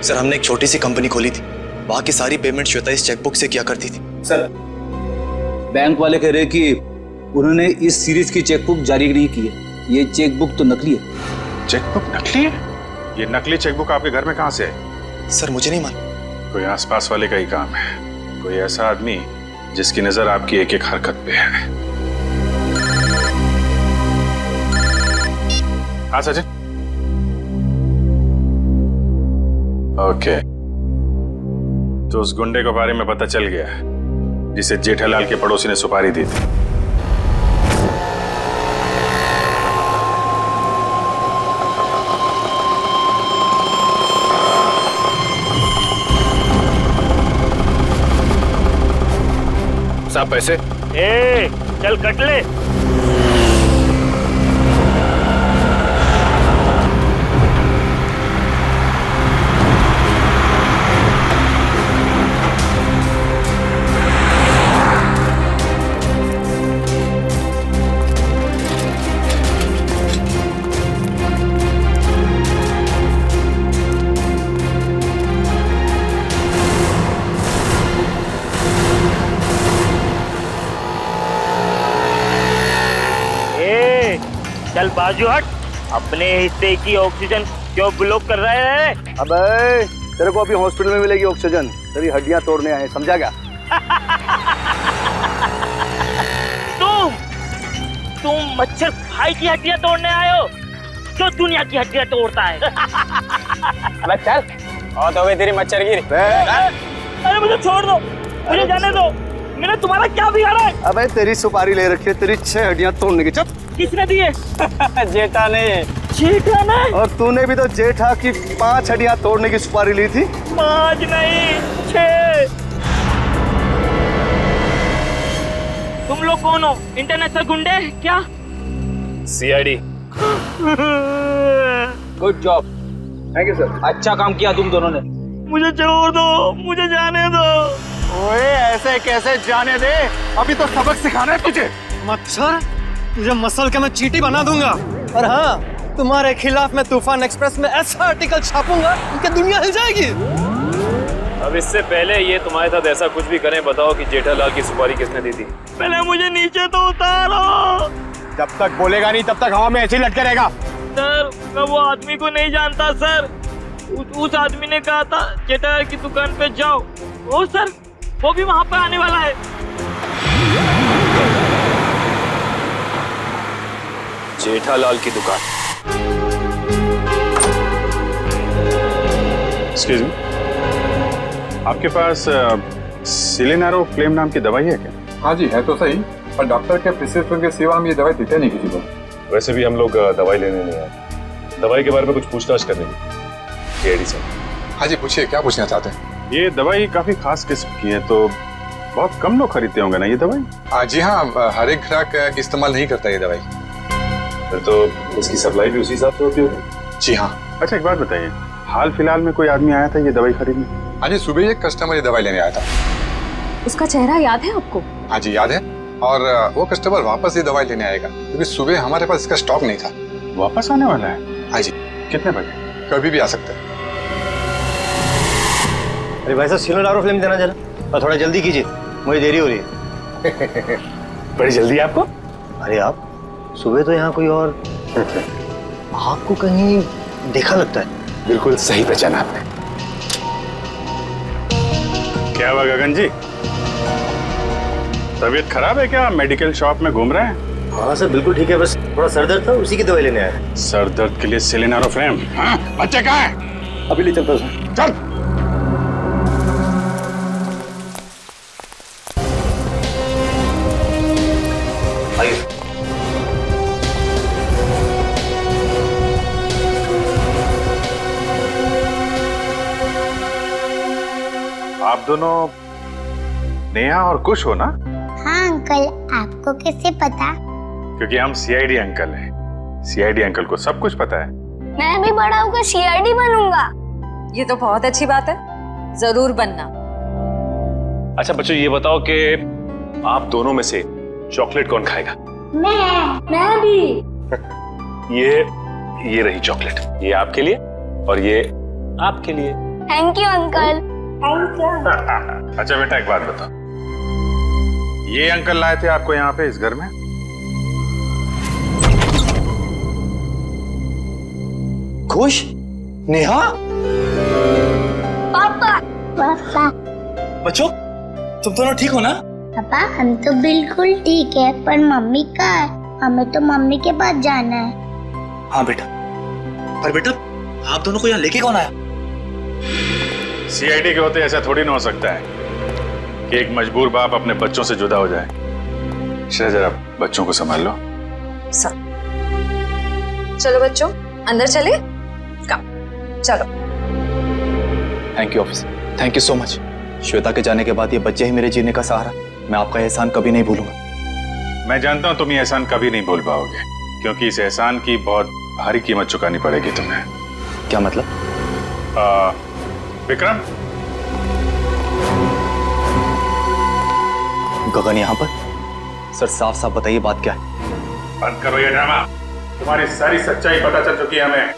सर, हमने एक छोटी सी कंपनी खोली थी, वहां की सारी पेमेंट श्वेता इस चेकबुक से किया करती थी। सर, बैंक वाले कह रहे कि उन्होंने इस सीरीज की चेकबुक जारी नहीं की है। ये चेकबुक तो नकली है। चेकबुक नकली है? ये नकली चेकबुक आपके घर में कहां से आई? सर, मुझे नहीं मालूम। कोई आसपास वाले का ही काम है। कोई ऐसा आदमी जिसकी नजर आपकी एक एक हरकत पे है। हाँ सचिन। ओके, तो उस गुंडे के बारे में पता चल गया जिसे जेठालाल के पड़ोसी ने सुपारी दी थी। साहब पैसे? ए, चल कट ले। चल बाजू हट। अपने हिस्से की ऑक्सीजन क्यों ब्लॉक कर रहा है? अबे, तेरे को अभी हॉस्पिटल में मिलेगी ऑक्सीजन। तेरी हड्डियां तोड़ने आए, समझा क्या? तुम मच्छर भाई की हड्डियां तोड़ने आए हो जो दुनिया की हड्डियां तोड़ता है। अबे चल, और तो तेरी मच्छर गिरी। अरे मुझे छोड़ दो, मुझे जाने दो। मैंने तुम्हारा क्या बिगाड़ा है? अबे, तेरी सुपारी ले रखी है, तेरी 6 हड्डियां तोड़ने की। चुप। किसने दी है? जेठा ने। जेठा ने? और तूने भी तो जेठा की 5 हड्डियां तोड़ने की सुपारी ली थी। 5 नहीं, 6। तुम लोग कौन हो? इंटरनेशनल गुंडे क्या? CID. Good job. Thank you sir. अच्छा काम किया तुम दोनों ने। मुझे छोड़ दो, मुझे जाने दो। ओए, ऐसे कैसे जाने दे? अभी तो सबक सिखाना है तुझे। मच्छर, तुझे मसल के मैं चींटी बना दूंगा। और हाँ, तुम्हारे खिलाफ मैं तूफान एक्सप्रेस में ऐसा आर्टिकल छापूंगा कि दुनिया हिल जाएगी। अब इससे पहले ये तुम्हारे साथ ऐसा कुछ भी करें, बताओ कि जेठालाल की सुपारी किसने दी थी? पहले मुझे नीचे तो उतारो। जब तक बोलेगा नहीं तब तक हवा में ऐसे ही लटके रहेगा। सर, मैं वो आदमी को नहीं जानता सर। उस आदमी ने कहा था जेठालाल की दुकान पे जाओ। ओ सर, वो भी वहां पर आने वाला है। जेठालाल की दुकान? एक्सक्यूज मी, आपके पास सिलेनारो फ्लेम नाम की दवाई है क्या? हाँ जी, है तो सही, पर डॉक्टर के प्रिस्क्रिप्शन के सिवा हम ये दवाई देते नहीं किसी को। वैसे भी हम लोग दवाई लेने नहीं आए, दवाई के बारे में कुछ पूछताछ करने की। ED sir. हाँ जी, पूछिए, क्या पूछना चाहते हैं? ये दवाई काफी खास किस्म की है, तो बहुत कम लोग खरीदते होंगे ना ये दवाई? जी हाँ, हर एक ग्राहक इस्तेमाल नहीं करता ये दवाई। फिर तो इसकी सप्लाई भी उसी हिसाब से होती होगी। जी हाँ। अच्छा, एक बात बताइए, हाल फिलहाल में कोई आदमी आया था ये दवाई खरीदने? हाँ जी, सुबह एक कस्टमर ये दवाई लेने आया था। उसका चेहरा याद है आपको? हाँ जी, याद है। और वो कस्टमर वापस ही दवाई लेने आएगा क्योंकि सुबह हमारे पास इसका स्टॉक नहीं था। वापस आने वाला है? हाँ जी। कितने बजे? कभी भी आ सकता है। अरे भाई साहब सिलोनारो फिल्म देना जरा और थोड़ा जल्दी कीजिए, मुझे देरी हो रही है। बड़ी जल्दी है आपको? अरे आप सुबह तो यहाँ कोई और आपको कहीं देखा लगता है। बिल्कुल सही पहचाना आपने। क्या हुआ गगन जी, तबीयत खराब है क्या? मेडिकल शॉप में घूम रहे हैं? हाँ सर बिल्कुल ठीक है, बस थोड़ा सर दर्द था, उसी की दवाई लेने आया। सर दर्द के लिए सिलिनारोफ्रेम? हाँ, बच्चे कहाँ है? अभी ले चलता हूँ। चल। आइए। आप दोनों नेहा और कुश हो ना? हाँ अंकल, आपको कैसे पता? क्योंकि हम सीआईडी अंकल हैं। सीआईडी अंकल को सब कुछ पता है। मैं भी बड़ा होकर सीआईडी बनूंगा। ये तो बहुत अच्छी बात है, जरूर बनना। अच्छा बच्चों ये बताओ कि आप दोनों में से चॉकलेट कौन खाएगा? मैं भी। ये रही चॉकलेट, ये आपके लिए और ये आपके लिए। Thank you uncle. Thank you. अच्छा बेटा एक बात बताओ, ये अंकल लाए थे आपको यहाँ पे इस घर में? खुश? नेहा? पापा। पापा। बच्चों तुम दोनों ठीक हो ना? पापा हम तो बिल्कुल ठीक है, पर मम्मी कहाँ है? हमें तो मम्मी के पास जाना है। हाँ बेटा, पर बेटा आप दोनों को यहाँ लेके कौन आया? सीआईडी के होते ऐसा थोड़ी ना हो सकता है कि एक मजबूर बाप अपने बच्चों से जुदा हो जाए। जरा बच्चों को संभाल लो। चलो बच्चों अंदर चले। चलो। Thank you officer, thank you so much. Shweta के जाने के बाद ये बच्चे ही मेरे जीने का सहारा। मैं आपका एहसान कभी नहीं भूलूंगा। मैं जानता हूं तुम ये एहसान कभी नहीं भूल पाओगे, क्योंकि इस एहसान की बहुत भारी कीमत चुकानी पड़ेगी तुम्हें। क्या मतलब? विक्रम, गगन यहाँ पर? सर साफ साफ बताइए बात क्या है? बंद करो ये ड्रामा। तुम्हारी सारी सच्चाई पता चल चुकी है हमें।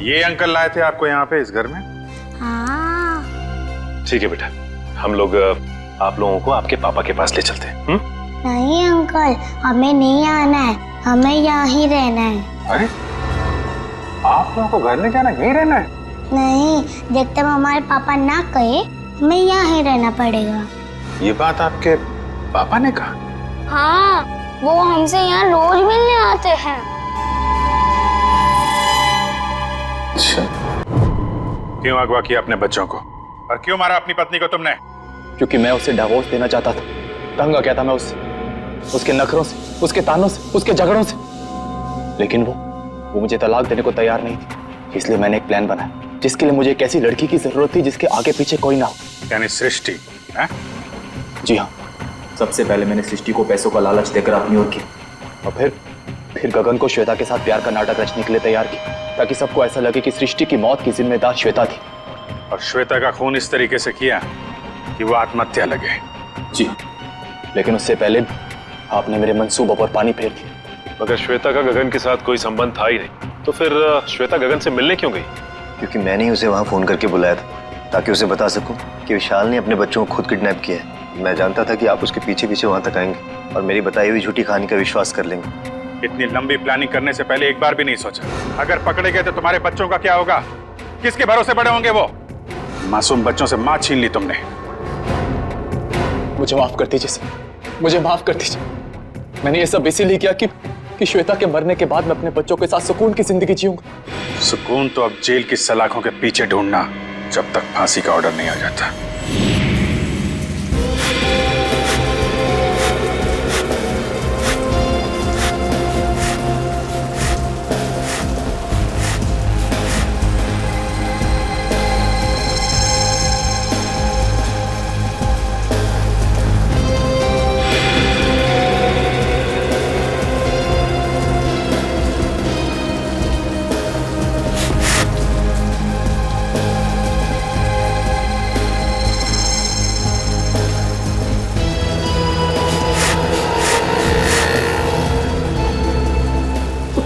ये अंकल लाए थे आपको यहाँ पे इस घर में? हाँ। ठीक है बेटा, हम लोग आप लोगों को आपके पापा के पास ले चलते हैं। नहीं अंकल, हमें नहीं आना है, हमें यहाँ ही रहना है। अरे आप लोगों को घर नहीं जाना, यहीं रहना है? नहीं, जब तक हमारे पापा ना कहे हमें यहाँ ही रहना पड़ेगा। ये बात आपके पापा ने कहा? हाँ, वो हमसे यहाँ रोज मिलने आते हैं। अच्छा, क्यों अगवा किया अपने बच्चों को और क्यों मारा अपनी पत्नी को तुमने? क्योंकि मैं उसे डिवोर्स देना चाहता था। तंग आ गया था मैं उससे, उसके नखरों से, उसके तानों से, उसके झगड़ों से। लेकिन वो मुझे तलाक देने को तैयार नहीं थी। इसलिए मैंने एक प्लान बनाया जिसके लिए मुझे एक ऐसी लड़की की जरूरत थी जिसके आगे पीछे कोई ना हो। यानी सृष्टि है? जी हाँ, सबसे पहले मैंने सृष्टि को पैसों का लालच देकर अपनी ओर की और फिर गगन को श्वेता के साथ प्यार का नाटक रचने के लिए तैयार किया, ताकि सबको ऐसा लगे कि सृष्टि की मौत की जिम्मेदार श्वेता थी। और श्वेता का खून इस तरीके से किया कि वो आत्महत्या लगे। जी, लेकिन उससे पहले आपने मेरे मंसूबों पर पानी फेर दिया। मगर श्वेता का गगन के साथ कोई संबंध था ही नहीं, तो फिर श्वेता गगन से मिलने क्यों गई? क्योंकि मैंने ही उसे वहाँ फोन करके बुलाया था ताकि उसे बता सकूं कि विशाल ने अपने बच्चों को खुद किडनैप किया है। मैं जानता था कि आप उसके पीछे पीछे वहाँ तक आएंगे और मेरी बताई हुई झूठी कहानी का विश्वास कर लेंगे। इतनी लंबी प्लानिंग करने से पहले एक बार भी नहीं सोचा अगर पकड़े गए तो तुम्हारे बच्चों का क्या होगा? किसके भरोसे बड़े होंगे वो? मासूम बच्चों से मां छीन ली तुमने। मुझे माफ कर दीजिए सर, मुझे माफ कर दीजिए। मैंने ये सब इसीलिए किया कि श्वेता के मरने के बाद मैं अपने बच्चों के साथ सुकून की जिंदगी जीऊंगा। सुकून तो अब जेल की सलाखों के पीछे ढूंढना, जब तक फांसी का ऑर्डर नहीं आ जाता।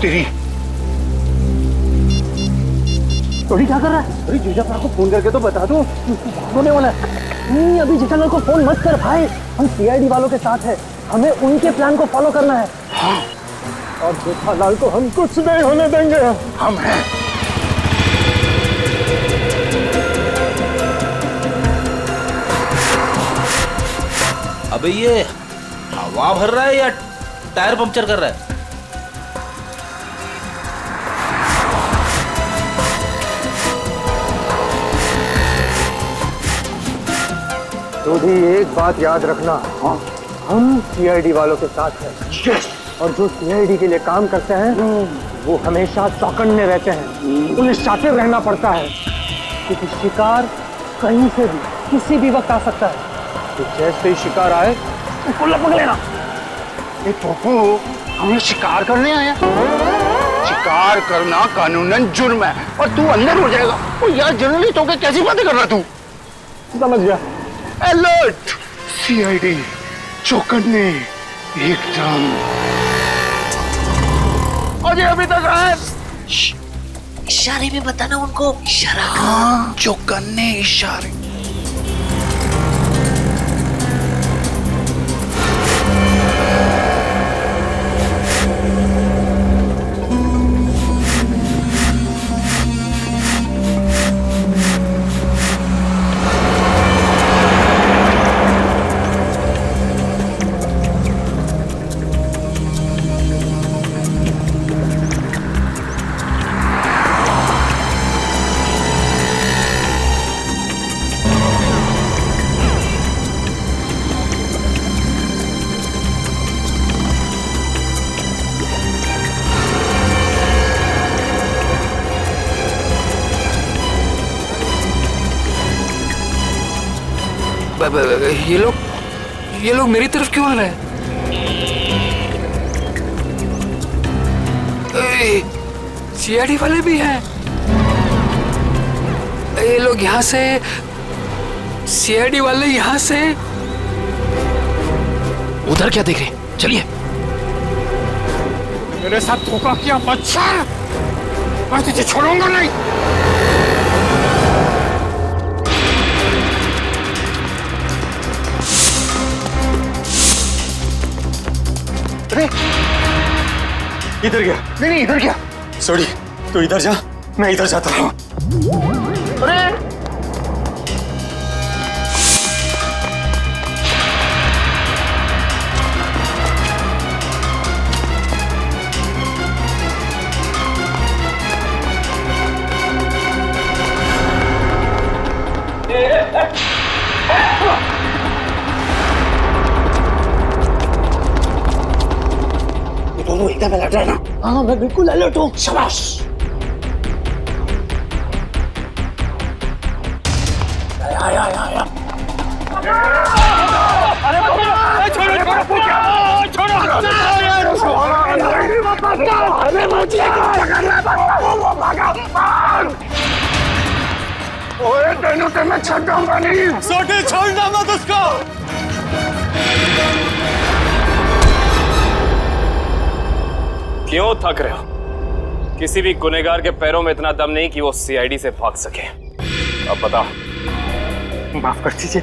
तेरी। थोड़ी क्या कर रहा है? अरे जीजा को फोन करके तो बता दो होने वाला है। नहीं अभी जेठालाल को फोन मत कर भाई, हम सीआईडी वालों के साथ है, हमें उनके प्लान को फॉलो करना है। हाँ। और जेठालाल को हम कुछ नहीं होने देंगे। हम हैं। अबे ये हवा भर रहा है या टायर पंक्चर कर रहा है? तो भी एक बात याद रखना, हाँ, हम सीआईडी वालों के साथ हैं। और जो सीआईडी के लिए काम करते हैं वो हमेशा चौकन्ने रहते हैं, उन्हें शातिर रहना पड़ता है क्योंकि शिकार कहीं से भी किसी भी वक्त आ सकता है। तो जैसे ही शिकार आए उसको लपक लेना। ये पोपो हमें शिकार करने आया? शिकार करना कानूनन जुर्म है और तू अंदर हो जाएगा। ओ यार जर्नलिस्ट होकर कैसी बातें कर रहा तू? समझ गया। अलर्ट, सीआईडी, चौकन्ने, एकदम। अजय अभी तक आए। इशारे में बताना उनको, इशारा। हाँ, चौकन्ने इशारे। ये लोग मेरी तरफ क्यों आ रहे हैं? सीआईडी वाले भी हैं। ये लोग यहाँ से, सीआईडी वाले यहाँ से। उधर क्या देख रहे हैं? चलिए। मेरे साथ धोखा किया बच्चा, मैं तुझे छोड़ूंगा नहीं। इधर गया? नहीं इधर गया। सॉरी, तू इधर जा, मैं इधर जाता हूँ। अरे दोनों एकदम अलर्ट रहना। हाँ मैं बिल्कुल अलर्ट हूँ। शाबाश। आया। ओए तेनों से मैं छोड़ूंगा नहीं। सोटे छोड़ना मत उसको। क्यों थक रहे हो? किसी भी गुनहगार के पैरों में इतना दम नहीं कि वो सीआईडी से भाग सके। अब बताओ। माफ कर दीजिए,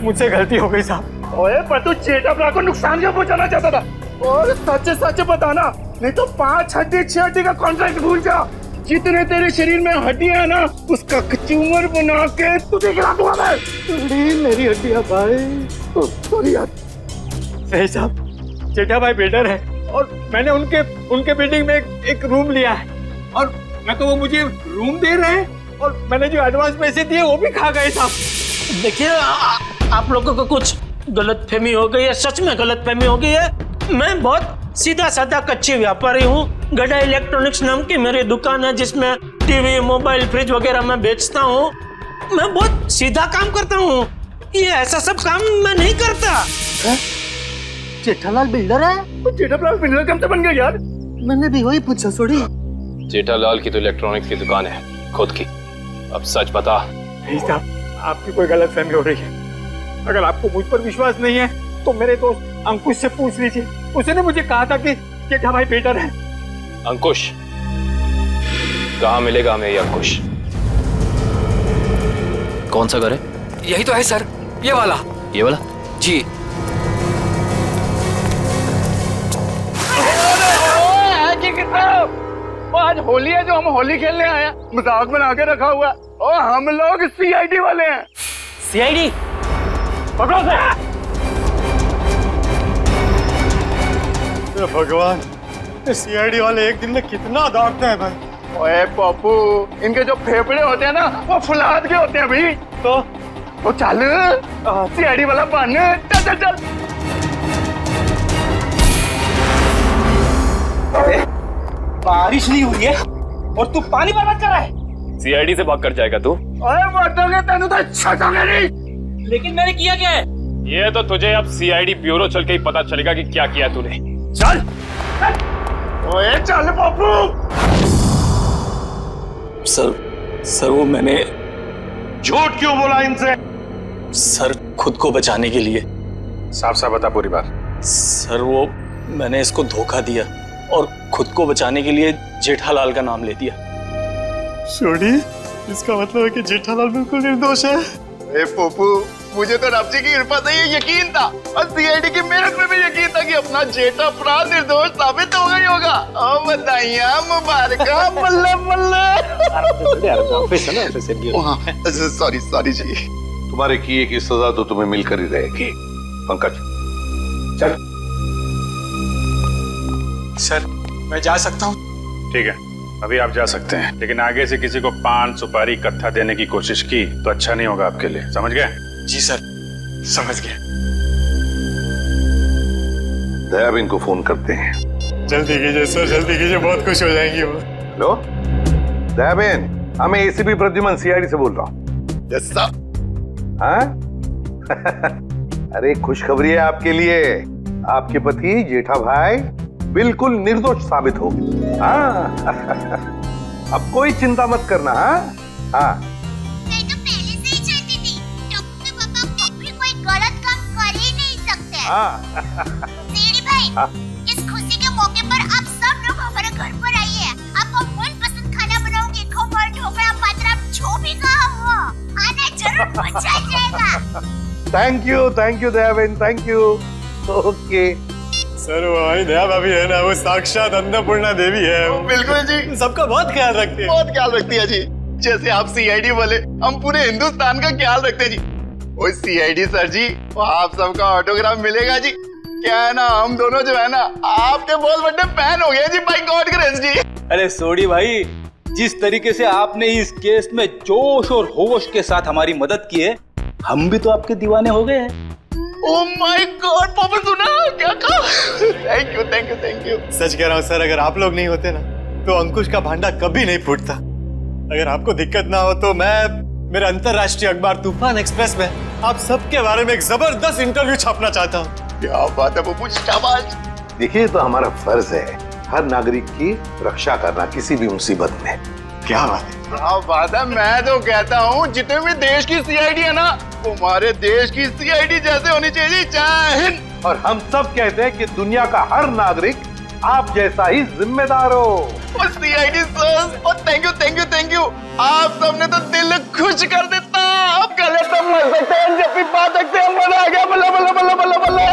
मुझसे गलती हो गई साहब। ओए पर तू जेठालाल को नुकसान क्यों पहुंचाना चाहता था? और सच बताना, नहीं तो 5 हड्डी 6 हड्डी का कॉन्ट्रैक्ट भूल जा। जितने तेरे शरीर में हड्डियां है ना, उसका कचूमर बना के तुझे खिला दूंगा मैं। मेरी हड्डियां भाई। सॉरी यार। सही साहब, जेठा भाई बिल्डर है और मैंने उनके बिल्डिंग में एक रूम लिया है और मैं तो वो मुझे रूम दे रहे हैं और मैंने जो एडवांस पैसे दिए वो भी खा गए साहब। देखिए आप लोगों को कुछ गलतफहमी हो गई है, सच में गलतफहमी हो गई है। मैं बहुत सीधा साधा कच्ची व्यापारी हूँ। गड़ा इलेक्ट्रॉनिक्स नाम की मेरी दुकान है जिसमें टीवी, मोबाइल, फ्रिज वगैरह मैं बेचता हूँ। मैं बहुत सीधा काम करता हूँ, ये ऐसा सब काम मैं नहीं करता। जेठालाल बिल्डर है? तो जेठालाल बिल्डर कब से बन गया यार? मैंने भी वही पूछा। सॉरी। जेठालाल की तो इलेक्ट्रॉनिक्स की दुकान है खुद की। अब सच बता। नहीं साहब, आपकी कोई गलतफहमी हो रही है। अगर आपको मुझ पर विश्वास नहीं है तो मेरे दोस्त अंकुश से पूछ लीजिए। उसने मुझे कहा था कि जेठा भाई बिल्डर है। अंकुश, कहाँ मिलेगा हमें ये अंकुश? कौन सा घर है? यही तो है सर, ये वाला। ये वाला? जी। वो आज होली है जो हम होली खेलने आए हैं, मजाक बना के रखा हुआ है। और हम लोग सीआईडी वाले हैं। सीआईडी पकड़ो से। भगवान, सीआईडी वाले एक दिन में कितना दौड़ते हैं भाई। ओए पप्पू, इनके जो फेफड़े होते हैं ना वो फुलाद के होते हैं भाई। तो चल सीआईडी वाला बन, चल चल चल। बारिश नहीं हुई है और तू पानी बर्बाद कर रहा है। सीआईडी से भाग कर जाएगा तू? ओए मर्दोगे तेनू तो छटोगे नहीं। लेकिन मैंने किया क्या है? ये तो तुझे अब सीआईडी ब्यूरो चल के ही पता चलेगा कि क्या किया तूने। चल ओए चल पप्पू। सर वो मैंने झूठ क्यों बोला इनसे? सर खुद को बचाने के लिए। साफ साफ बता पूरी बात। सर वो मैंने इसको धोखा दिया और खुद को बचाने के लिए जेठालाल का नाम ले दिया। छोड़ी, इसका मतलब है कि जेठालाल बिल्कुल निर्दोष है। ए पप्पू, मुझे तो रब जी की कृपा से ये यकीन था और सीआईडी की मेहनत में भी यकीन था कि अपना जेठा अपराध निर्दोष साबित हो गई होगा। ओ बधाइयां मुबारका, बल्ले बल्ले। सॉरी सॉरी जी। तुम्हारे किए की सजा तो तुम्हें मिलकर ही रहेगी। पंकज चल। सर मैं जा सकता हूँ? ठीक है, अभी आप जा सकते हैं, लेकिन आगे से किसी को पान सुपारी कत्था देने की कोशिश की तो अच्छा नहीं होगा आपके लिए, समझ गए? जी सर, समझ गए। दयाबेन को फोन करते हैं। जल्दी कीजिए सर, जल्दी कीजिए, बहुत खुश हो जाएंगी वो। हेलो दयाबेन, मैं एसीपी प्रद्युमन सीआईडी से बोल रहा हूँ। Yes sir. हाँ? अरे खुशखबरी है आपके लिए, आपके पति जेठा भाई बिल्कुल निर्दोष साबित हो गए। हाँ अब कोई चिंता मत करना। हाँ मैं तो पहले से ही चाहती थी, टप्पू के पापा कभी कोई गलत काम कर ही नहीं सकते। सीडी भाई, इस खुशी के मौके पर आप सब लोग हमारे घर पर आइए। आपको मनपसंद खाना बनाऊंगी, खमण, ढोकला, पात्रा, जो भी कहा वो आना जरूर, मजा आ जाएगा। Thank you Dayaben, thank you. Okay sir वो हमारी दया भाभी है ना, वो साक्षात अन्नपूर्णा देवी है। बिल्कुल जी, सबका बहुत ख्याल रखती है। बहुत ख्याल रखती है जी। जैसे आप सीआईडी वाले, हम पूरे हिंदुस्तान का ख्याल रखते हैं जी। वो सीआईडी सर जी, वो आप सबका ऑटोग्राफ मिलेगा जी। क्या है ना, हम दोनों जो है ना आपके बहुत बड़े फैन हो गए जी, बाय गॉड ग्रेस जी। अरे सोडी भाई, जिस तरीके से आपने इस केस में जोश और होश के साथ हमारी मदद की है, हम भी तो आपके दीवाने हो गए हैं। ओह माय गॉड, पापा सुना क्या कहा? Thank you thank you thank you. सच कह रहा हूँ सर, अगर आप लोग नहीं होते ना तो अंकुश का भांडा कभी नहीं फूटता। अगर आपको दिक्कत ना हो तो मैं मेरे अंतरराष्ट्रीय अखबार तूफान एक्सप्रेस में आप सबके बारे में एक जबरदस्त इंटरव्यू छापना चाहता हूँ। क्या बात है पप्पू, शाबाश। देखिए, तो हमारा फर्ज है हर नागरिक की रक्षा करना किसी भी मुसीबत में। क्या बात है, क्या बात है। मैं तो कहता हूँ जितने भी देश की सीआईडी है ना, हमारे देश की सीआईडी जैसे होनी चाहिए। जय हिंद। और हम सब कहते हैं कि दुनिया का हर नागरिक आप जैसा ही जिम्मेदार हो। और सीआईडी सर, और थैंक यू। आप सबने तो दिल खुश कर देता। आप गले तो मर सकते हैं, जब भी बात सकते हैं, मजा आ गया। बल्ला बल्ला बल्ला बल्ला बल्ला।